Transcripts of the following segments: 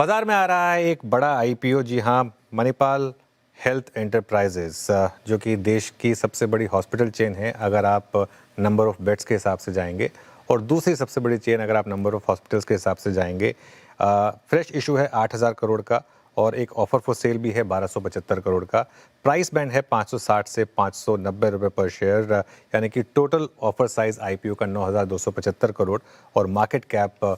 बाजार में आ रहा है एक बड़ा आईपीओ। जी हाँ, मणिपाल हेल्थ एंटरप्राइजेस, जो कि देश की सबसे बड़ी हॉस्पिटल चेन है अगर आप नंबर ऑफ बेड्स के हिसाब से जाएंगे, और दूसरी सबसे बड़ी चेन अगर आप नंबर ऑफ हॉस्पिटल्स के हिसाब से जाएंगे। फ्रेश इशू है 8,000 करोड़ का, और एक ऑफर फॉर सेल भी है 1275 करोड़ का। प्राइस बैंड है 560 से 590 रुपये पर शेयर, यानी कि टोटल ऑफर साइज आईपीओ का 9,275 करोड़, और मार्केट कैप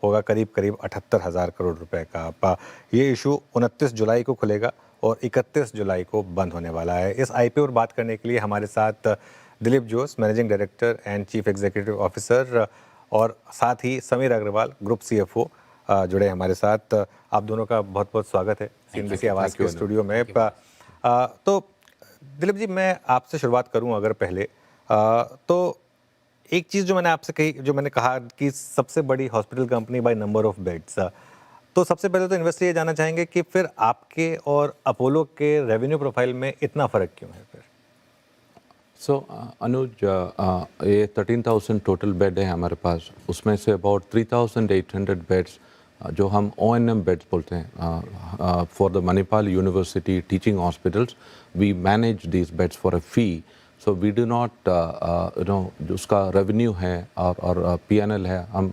होगा करीब करीब 78,000 करोड़ रुपए का। ये इशू 29 जुलाई को खुलेगा और 31 जुलाई को बंद होने वाला है। इस आईपीओ पर बात करने के लिए हमारे साथ दिलीप जोश, managing director and chief executive officer, और साथ ही समीर अग्रवाल, ग्रुप सीएफओ, जुड़े हमारे साथ। आप दोनों का बहुत बहुत स्वागत है सीएनबीसी आवाज़ के स्टूडियो में। तो दिलीप जी, मैं आपसे शुरुआत करूं अगर पहले, तो एक चीज़ जो मैंने आपसे कही, जो मैंने कहा कि सबसे बड़ी hospital company by number of beds, तो सबसे पहले तो इन्वेस्टर ये जानना चाहेंगे कि फिर आपके और अपोलो के रेवेन्यू प्रोफाइल में इतना फ़र्क क्यों है फिर? अनुज, ये 13,000 टोटल बेड है हमारे पास। उसमें से अबाउट 3,800 बेड्स जो हम ONM बेड्स बोलते हैं, for the Manipal university teaching hospitals, we manage these beds for a fee. So we do not जो उसका रेवेन्यू है और PNL है, हम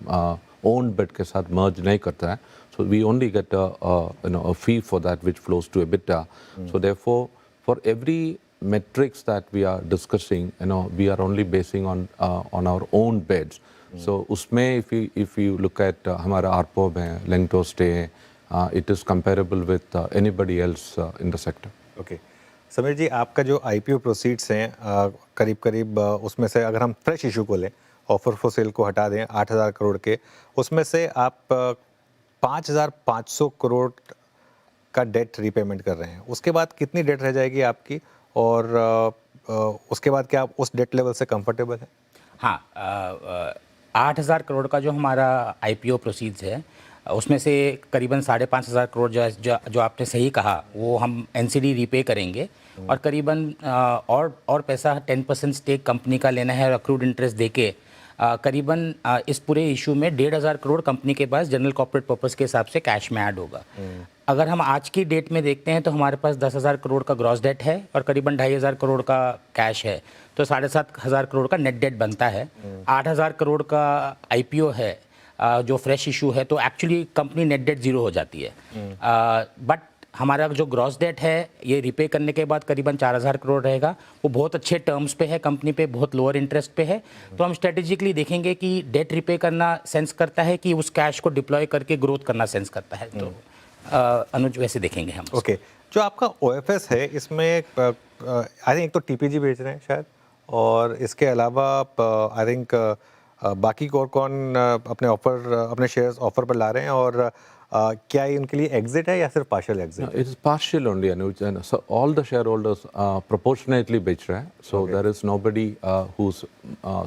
ओन बेड के साथ मर्ज नहीं करता है। So we only get a fee for that which flows to EBITDA. So therefore, for every metrics that we are discussing, we are only basing on our own beds. So उसमें if you look at हमारा ARPOB है, length of stay है, it is comparable with anybody else in the sector. Okay Sameer ji, आपका जो IPO proceeds हैं करीब करीब, उसमें से अगर हम फ्रेश इशू को लें, ऑफर फॉर सेल को हटा दें 8,000 करोड़ के, उसमें से आप 5,500 करोड़ का डेट रीपेमेंट कर रहे हैं। उसके बाद कितनी डेट रह जाएगी आपकी, और उसके बाद क्या आप उस डेट लेवल से कंफर्टेबल हैं? हाँ, 8,000 करोड़ का जो हमारा आईपीओ प्रोसीड्स है, उसमें से करीबन 5,500 करोड़ जो आपने सही कहा, वो हम एनसीडी रीपे करेंगे, और करीबन और पैसा 10% स्टेक कंपनी का लेना है, और अक्रूड इंटरेस्ट देके करीबन इस पूरे इशू में 1,500 करोड़ कंपनी के पास जनरल कॉर्पोरेट पर्पस के हिसाब से कैश में ऐड होगा। अगर हम आज की डेट में देखते हैं तो हमारे पास 10,000 करोड़ का ग्रॉस डेट है और करीबन 2,500 करोड़ का कैश है, तो 7,500 करोड़ का नेट डेट बनता है। 8,000 करोड़ का आईपीओ है जो फ्रेश इशू है, तो actually company net date zero हो जाती है। बट हमारा जो ग्रॉस डेट है, ये रिपे करने के बाद करीबन 4,000 करोड़ रहेगा। वो बहुत अच्छे टर्म्स पे है, कंपनी पे बहुत लोअर इंटरेस्ट पे है। तो हम स्ट्रेटेजिकली देखेंगे कि डेट रिपे करना सेंस करता है कि उस कैश को डिप्लॉय करके ग्रोथ करना सेंस करता है। तो अनुज, वैसे देखेंगे हम। ओके, जो आपका ओएफएस है, इसमें आई थिंक एक तो टीपीजी बेच रहे हैं शायद, और इसके अलावा आई थिंक बाकी कौन अपने शेयर्स ऑफर पर ला रहे हैं, और क्या ये उनके लिए एग्जिट है या सिर्फ partial exit? It is partial only, Anuj, and so all the shareholders proportionately बेच रहे हैं. So there is nobody who's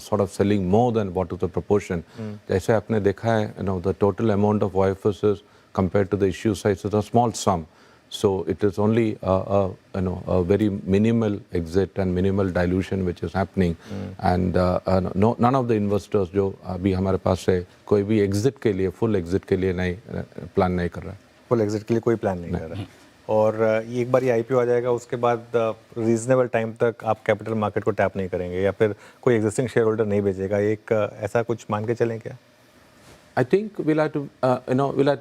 sort of selling more than what is the proportion. जैसे आपने देखा है, the total amount of OFS is compared to the issue size is a small sum. So it is only a very minimal exit and minimal dilution which is happening. And none of the investors जो अभी हमारे पास है, कोई भी exit के लिए, full exit के लिए नहीं प्लान नहीं कर रहा है। फुल एग्जिट के लिए कोई प्लान नहीं कर रहा है, और ये एक बार ये आईपीओ आ जाएगा, उसके बाद रीजनेबल टाइम तक आप कैपिटल मार्केट को टैप नहीं करेंगे, या फिर कोई एग्जिस्टिंग शेयर होल्डर नहीं बेचेगा, एक ऐसा कुछ मान के चलें क्या? I think we'll have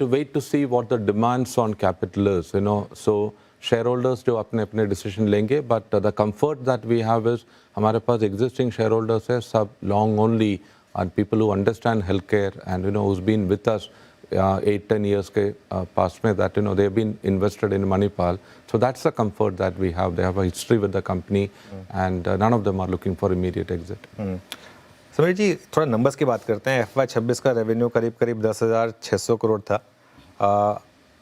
to wait to see what the demands on capital is, So shareholders जो अपने decision लेंगे, but the comfort that we have is हमारे पास existing shareholders है, सब long only, and people who understand healthcare and who's been with us 8-10 years के past में, that they've been invested in Manipal. So that's the comfort that we have. They have a history with the company, and none of them are looking for immediate exit. Sameer जी, थोड़ा numbers की बात करते हैं। FY26 का revenue करीब करीब 10,600 करोड़ था।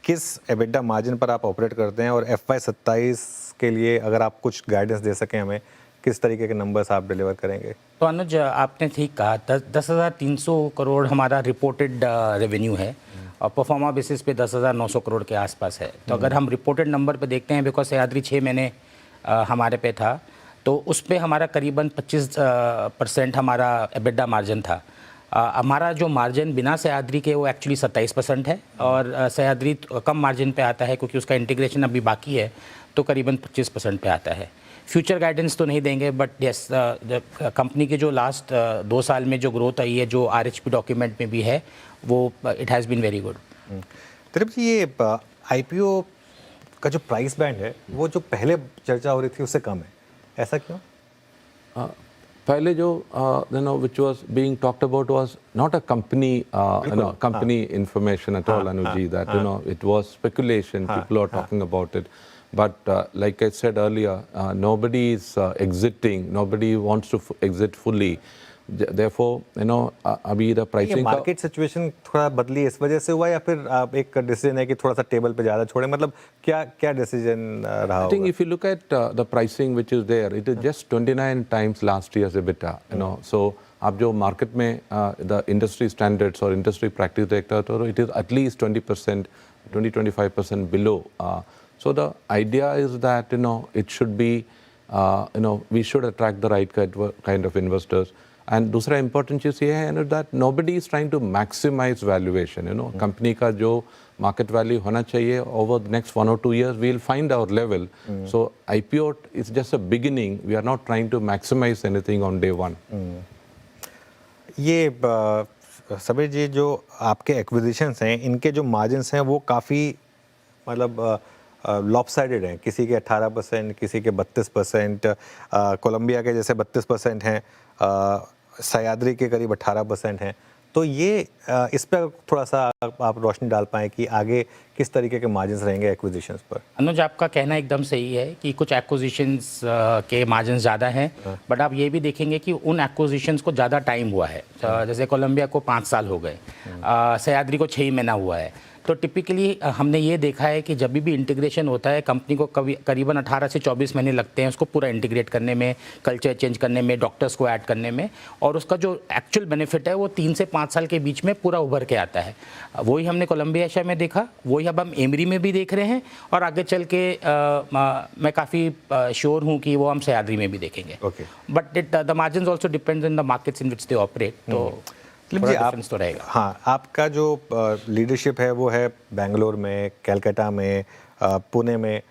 किस एबिटा मार्जिन पर आप ऑपरेट करते हैं, और FY27 के लिए अगर आप कुछ गाइडेंस दे सकें हमें, किस तरीके के नंबर्स आप डिलीवर करेंगे? तो अनुज, आपने ठीक कहा, 10,300 करोड़ हमारा रिपोर्टेड रेवेन्यू है, और परफॉर्मा बेसिस पे 10,900 करोड़ के आसपास है। तो अगर हम रिपोर्टेड नंबर पे देखते हैं, बिकॉज सह्याद्री 6 महीने हमारे पे था, तो उस पर हमारा करीबन 25% हमारा एबिटा मार्जिन था। हमारा जो मार्जिन बिना सह्याद्री के वो एक्चुअली 27% है और सह्याद्री कम मार्जिन पे आता है क्योंकि उसका इंटीग्रेशन अभी बाकी है, तो करीबन 25% पे आता है। फ्यूचर गाइडेंस तो नहीं देंगे, बट यस कंपनी के जो लास्ट 2 साल में जो ग्रोथ आई है, जो RHP डॉक्यूमेंट में भी है, वो it has been very good. Dilip ji, ये IPO का जो प्राइस बैंड है वो जो पहले चर्चा हो रही थी उससे कम है, ऐसा क्यों? पहले जो which was being talked about was not a company company information at all, Anuji, that it was speculation, people are talking about it, but like I said earlier, nobody is exiting, nobody wants to exit fully. Therefore, अभी the pricing market situation थोड़ा बदली इस वजह से हुआ या फिर आप एक डिसीजन है कि थोड़ा सा टेबल पे ज़्यादा छोड़े, मतलब क्या क्या डिसीजन रहा होगा? I think if you look at the pricing which is there, it is just 29 times last year's EBITDA, so आप जो मार्केट में the industry standards or industry practice देखते हो तो it is at least 20%, 20-25% below. So the idea is that it should be we should attract the right kind of investors. And दूसरा important चीज़ ये है that nobody is trying to maximize valuation. Company का जो market value होना चाहिए over the next 1 or 2 years, we'll find our level. So IPO is just a beginning. We are not trying to maximize anything on day one. ये सबीर जी, जो आपके acquisitions हैं इनके जो मार्जिन्स हैं वो काफ़ी मतलब लॉपसाइडेड हैं, किसी के 18%, किसी के 32%, कोलंबिया के जैसे 32% हैं, सह्याद्री के करीब 18% हैं। तो ये इस पर थोड़ा सा आप रोशनी डाल पाएँ कि आगे किस तरीके के मार्जिन्स रहेंगे एक्विजिशंस पर? अनुज, आपका कहना एकदम सही है कि कुछ एक्विजिशंस के मार्जिन ज़्यादा हैं, बट आप ये भी देखेंगे कि उन एक्विजिशंस को ज़्यादा टाइम हुआ है। जैसे कोलंबिया को 5 साल हो गए, सह्याद्री को 6 महीना हुआ है। तो टिपिकली हमने ये देखा है कि जब भी इंटीग्रेशन होता है, कंपनी को करीबन 18 से 24 महीने लगते हैं उसको पूरा इंटीग्रेट करने में, कल्चर चेंज करने में, डॉक्टर्स को ऐड करने में, और उसका जो एक्चुअल बेनिफिट है वो 3 से 5 साल के बीच में पूरा उभर के आता है। वही हमने कोलंबिया एशिया में देखा, वही अब हम एमरी में भी देख रहे हैं, और आगे चल के मैं काफ़ी श्योर हूँ कि वो हम सह्याद्री में भी देखेंगे। But the margin also depends in the markets in which they operate, तो डिफरेंस तो रहेगा। हाँ, आपका जो लीडरशिप है वो है बेंगलोर में, कलकत्ता में, पुणे में,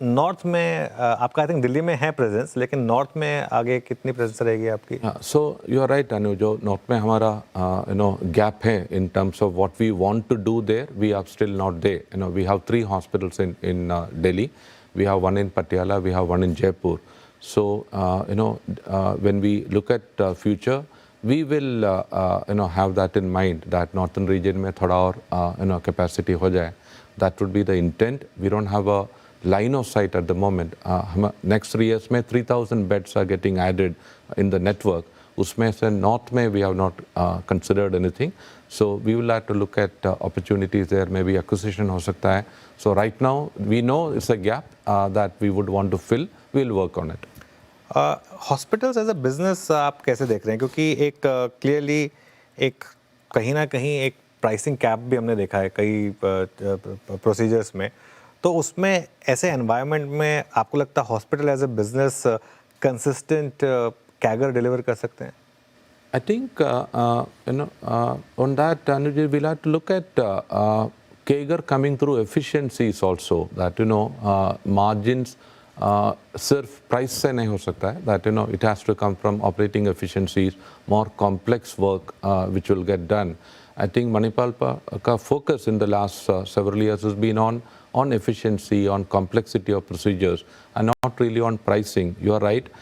नॉर्थ में आपका आई थिंक दिल्ली में है प्रेजेंस, लेकिन नॉर्थ में आगे कितनी प्रेजेंस रहेगी आपकी? So you are right Anu, जो नॉर्थ में हमारा गैप है in terms of what we want to do there, we are still not there. We have 3 hospitals in Delhi, we have 1 in Patiala, we have 1 in Jaipur. So when we look at future, we will have that in mind, that northern region में थोड़ा और capacity हो जाए. That would be the intent. We don't have a line of sight at the moment. Next 3 years में 3,000 beds are getting added in the network. उसमें से north में we have not considered anything. So we will have to look at opportunities there. Maybe acquisition हो सकता है. So right now we know it's a gap that we would want to fill. We'll work on it. Hospitals as a business आप कैसे देख रहे हैं? क्योंकि एक क्लियरली एक कहीं ना कहीं एक प्राइसिंग कैप भी हमने देखा है कई प्रोसीजर्स में, तो उसमें ऐसे एनवायरनमेंट में आपको लगता है hospital as a business consistent CAGR deliver कर सकते हैं? I think on that, Anuj, we'll have to look at CAGR coming through efficiencies also. That margins सिर्फ प्राइस से नहीं हो सकता है, that it has to come from operating efficiencies, more complex work which will get done. I think Manipal ka focus in the last several years has been on efficiency, on complexity of procedures, and not really on pricing. You are right.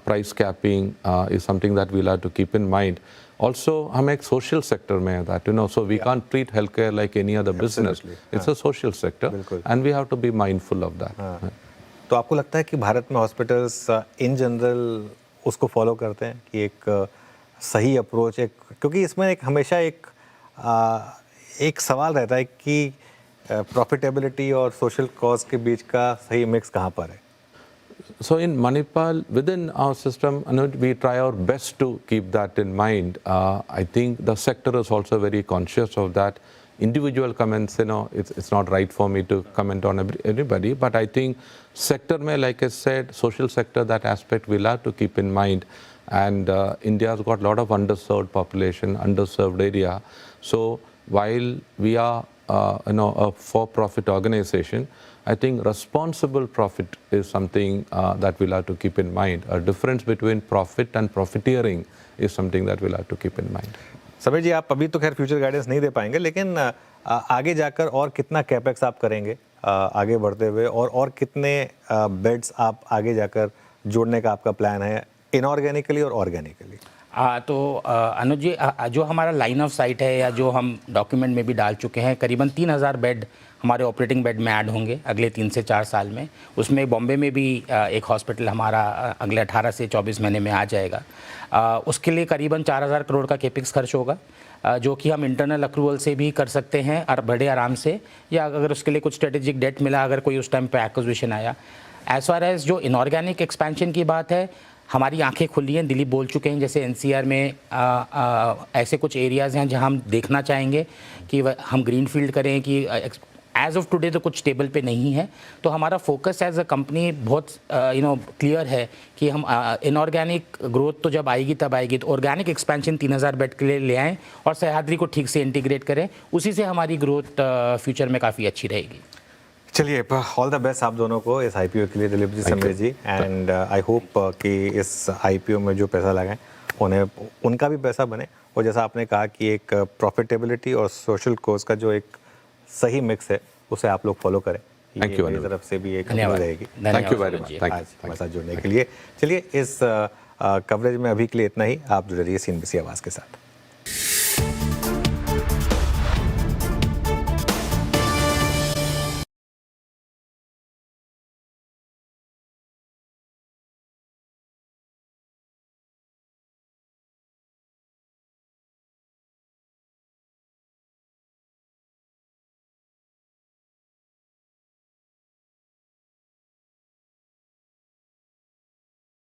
Price capping is something that we'll have to keep in mind. Also, हम एक social sector में है that so we can't treat healthcare like any other business. It's a social sector, and we have to be mindful of that. तो आपको लगता है कि भारत में हॉस्पिटल्स इन जनरल उसको फॉलो करते हैं कि एक सही अप्रोच, एक क्योंकि इसमें एक हमेशा एक सवाल रहता है कि प्रॉफिटेबिलिटी और सोशल कॉज के बीच का सही मिक्स कहाँ पर है? So in Manipal, within our system, we try our best to keep that in mind. I think the sector is also very conscious of that. Individual comments, it's not right for me to comment on everybody, but I think sector mein, like I said, social sector, that aspect we'll have to keep in mind. and India's got a lot of underserved population, underserved area. So while we are a for-profit organization, I think responsible profit is something that we'll have to keep in mind. A difference between profit and profiteering is something that we'll have to keep in mind. Sameer जी, आप अभी तो खैर future guidance नहीं दे पाएंगे, लेकिन आगे जाकर और कितना कैपेक्स आप करेंगे आगे बढ़ते हुए, और कितने बेड्स आप आगे जाकर जोड़ने का आपका प्लान है, इनऑर्गेनिकली और ऑर्गेनिकली? तो अनुज जी, जो हमारा लाइन ऑफ साइट है या जो हम डॉक्यूमेंट में भी डाल चुके हैं, करीबन 3000 बेड हमारे ऑपरेटिंग बेड में ऐड होंगे अगले 3 से 4 साल में। उसमें बॉम्बे में भी एक हॉस्पिटल हमारा अगले 18 से 24 महीने में आ जाएगा। उसके लिए करीबन 4000 करोड़ का केपिक्स खर्च होगा, जो कि हम इंटरनल अक्रूवल से भी कर सकते हैं और बड़े आराम से, या अगर उसके लिए कुछ स्ट्रेटेजिक डेट मिला, अगर कोई उस टाइम पे एक्विजिशन आया। एज फार एज जो इनऑर्गेनिक एक्सपेंशन की बात है, हमारी आंखें खुली हैं, दिलीप बोल चुके हैं, जैसे एनसीआर में ऐसे कुछ एरियाज़ हैं जहां हम देखना चाहेंगे कि हम ग्रीन फील्ड करें, कि एज ऑफ टुडे तो कुछ टेबल पे नहीं है। तो हमारा फोकस एज अ कंपनी बहुत क्लियर है कि हम इनऑर्गेनिक ग्रोथ तो जब आएगी तब आएगी, तो ऑर्गेनिक एक्सपेंशन 3000 बेड के लिए ले आएँ और सह्याद्री को ठीक से इंटीग्रेट करें, उसी से हमारी ग्रोथ फ्यूचर में काफ़ी अच्छी रहेगी। चलिए, ऑल द बेस्ट आप दोनों को इस आईपीओ के लिए, दिलीप जी, समीर जी, एंड आई होप कि इस आईपीओ में जो पैसा लगाएं उनका भी पैसा बने, और जैसा आपने कहा कि एक प्रॉफिटेबिलिटी और सोशल कोज का जो एक सही मिक्स है उसे आप लोग फॉलो करें। थैंक यू, मेरी तरफ से भी एक धन्यवाद रहेगी। थैंक यू वेरी मच, आज हमारे साथ जुड़ने के लिए। चलिए, इस कवरेज में अभी के लिए इतना ही। आप जुड़े रहिए CNBC आवाज़ के साथ।